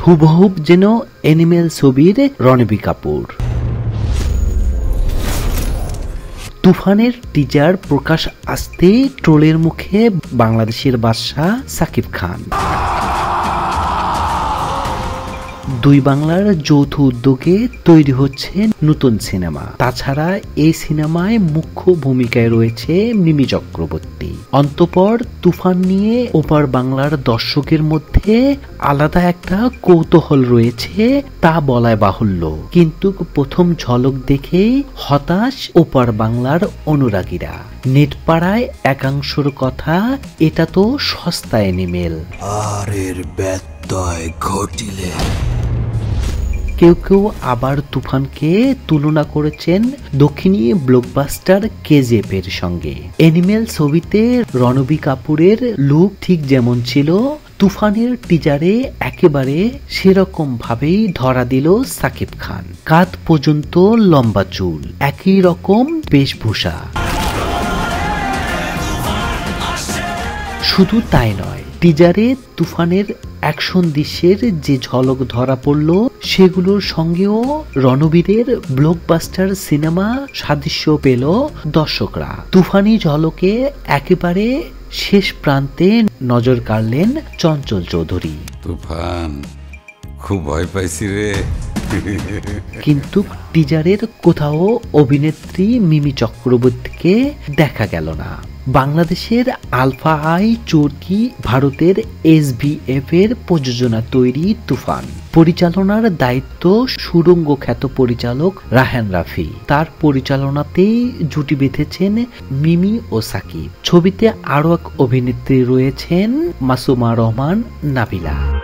হুবহুব যেন অ্যানিমেল ছবির রণবীর কাপুর। তুফানের টিজার প্রকাশ আসতেই ট্রোলের মুখে বাংলাদেশের বাদশা সাকিব খান। দুই বাংলার যৌথ উদ্যোগে তৈরি হচ্ছে নতুন সিনেমা। তাছাড়া এই সিনেমায় মুখ্য ভূমিকায় রয়েছে মিমি চক্রবর্তী। অন্তঃপর তুফান নিয়ে ওপার বাংলার দর্শকের মধ্যে আলাদা একটা কৌতূহল রয়েছে তা বলায় বাহুল্য। কিন্তু প্রথম ঝলক দেখেই হতাশ ওপার বাংলার অনুরাগীরা। নেটপাড়ায় একাংশের কথা, এটা তো সস্তা অ্যানিমেল, আর এর ব্যত্যয় ঘটিলে। কেউ কেউ আবার তুফানকে তুলনা করেছেন দক্ষিণী ব্লকবাস্টার কেজিএফ এর সঙ্গে। অ্যানিমেল ছবিতে রণবীর কাপুরের লুক ঠিক যেমন ছিল, তুফানের টিজারে একেবারে সেরকম ভাবেই ধরা দিল সাকিব খান। কাঁধ পর্যন্ত লম্বা চুল, একই রকম বেশভূষা। শুধু তাই নয়, টিজারে তুফানের অ্যাকশন দৃশ্যের যে ঝলক ধরা পড়ল সেগুলোর সঙ্গেও রণবীরের ব্লকবাস্টার সিনেমা সাদৃশ্য পেল দর্শকরা। তুফানি ঝলকে একেবারে শেষ প্রান্তে নজর কাড়লেন চঞ্চল চৌধুরী। তুফান, খুব ভয় পাইছি রে। কিন্তু টিজারের কোথাও অভিনেত্রী মিমি চক্রবর্তীকে দেখা গেল না। বাংলাদেশের আলফা আই চরকি, ভারতের SBF এর প্রযোজনা তৈরি তুফান। পরিচালনার দায়িত্ব সুরঙ্গ খ্যাত পরিচালক রায়হান রাফি। তার পরিচালনাতেই জুটি বেঁধেছেন মিমি ও সাকিব। ছবিতে আরো এক অভিনেত্রী রয়েছেন মাসুমা রহমান নাবিলা।